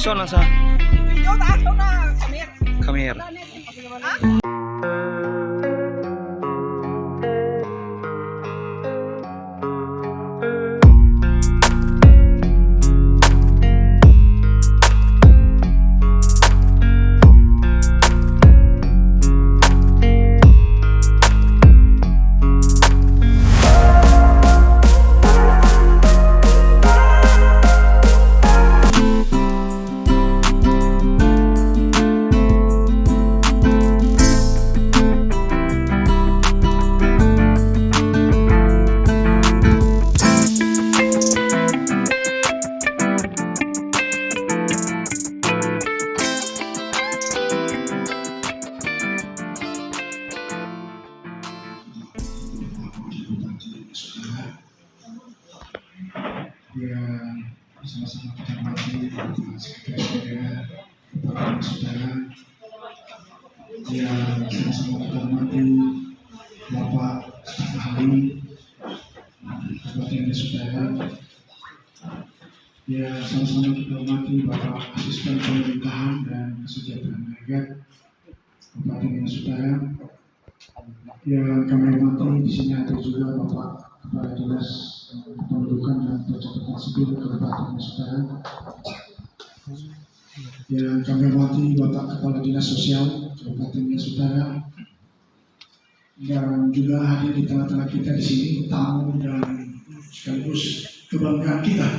Ison na sa Video ta, ikaw na, Samir. Khmer. Ha? Ya, bersama-sama kita hormati Sekretaris Daerah Saudara. Ya, sama-sama kita hormati Bapak Staf Ahli Kabupaten Saudara. Ya, sama-sama kita hormati Bapak Asisten Pemerintahan dan Kesejahteraan Rakyat Kabupaten Saudara. Yang kami hormati di sini ada juga Bapak Kepala Dinas Kependudukan dan Pencatatan Sipil Kabupaten Saudara. Yang kami hormati Bapak Kepala Dinas Sosial Kabupaten Saudara. Dan juga hadir di tengah-tengah kita di sini tamu dan sekaligus kebanggaan kita,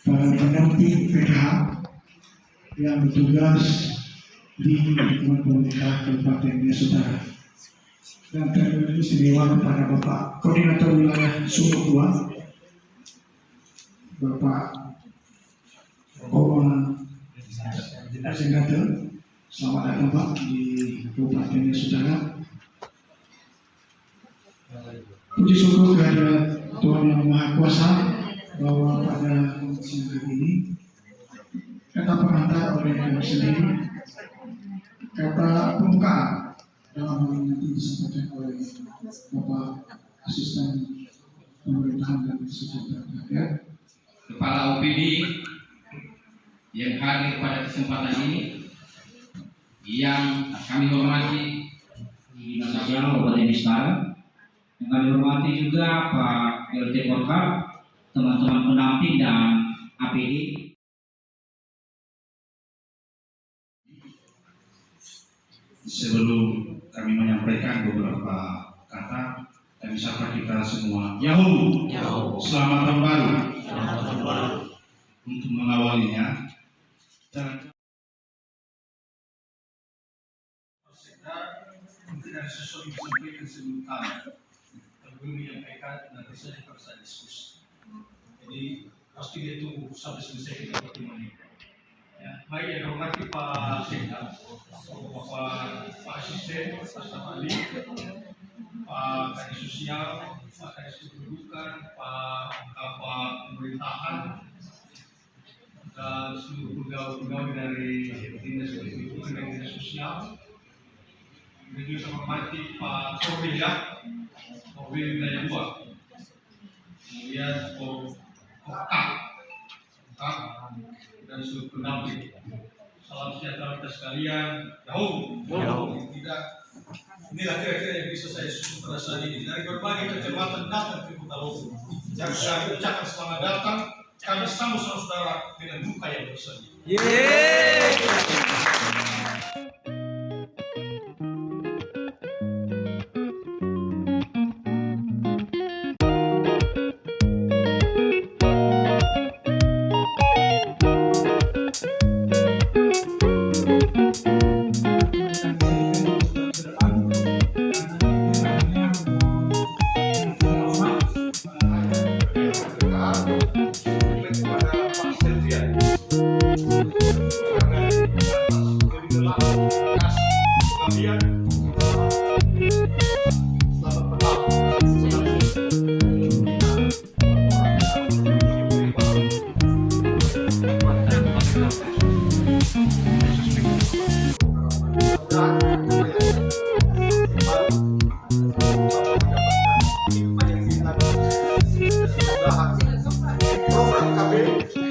para pendamping PKH yang bertugas di lingkungan pemerintah Kabupaten Saudara. Dan terima istimewa kepada Bapak Koordinator Wilayah Sumur 2, Bapak Oma Asengatel. Selamat datang Pak di Kabupaten Saudara. Puji syukur kehadirat Tuhan Yang Maha Kuasa bahwa pada siang hari ini kata pengantar oleh yang sendiri, kata pembukaan dalam hal ini nanti disampaikan oleh Bapak Asisten Pemerintahan dan Kesejahteraan Rakyat, Kepala OPD yang hadir pada kesempatan ini, yang kami hormati Dinas Sosial Kabupaten Istana, yang kami hormati juga Pak LT Porkar, teman-teman pendamping dan APD. Sebelum kami menyampaikan beberapa kata, kami sapa kita semua. Yahoo! Selamat tahun baru. Untuk mengawalinya, mungkin ada sesuatu yang disampaikan sebelum kami menyampaikan, nanti saja kita diskusi. Jadi pasti dia tunggu sampai selesai kita pertemuan. Ya, baik yang hormati Pak Sekda, Pak Asisten, Pak Staf Ahli, Pak Kadis Sosial, Pak Kadis Kependudukan, Pak Pemerintahan, dan seluruh pegawai dari Dinas Kependudukan dan Dinas Sosial. Dan juga hormati Pak Korwil Wilayah 2, kemudian Kokak dan seluruh pendamping. Salam sejahtera kita sekalian. Yahoo! Tidak. Inilah kira-kira yang bisa saya susun pada saat ini. Dari berbagai kecamatan datang ke Kota Lombok. Yang saya ucapkan selamat datang. Kami sambut saudara dengan duka yang bersedih.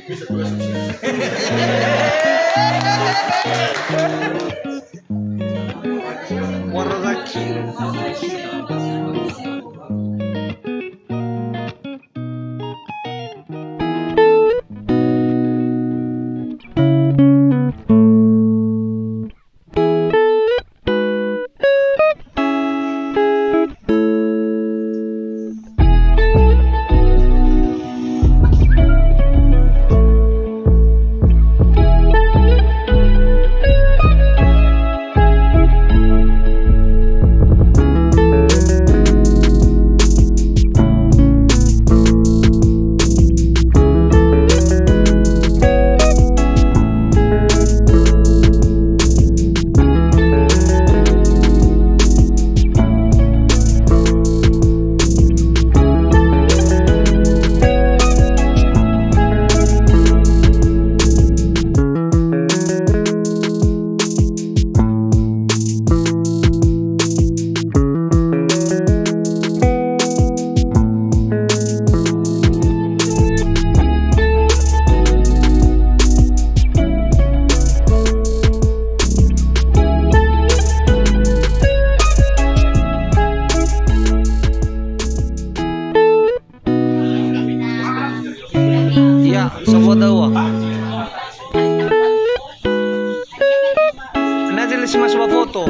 Bisa juga sukses. Iya, sopo tahu. Nanti si mas foto.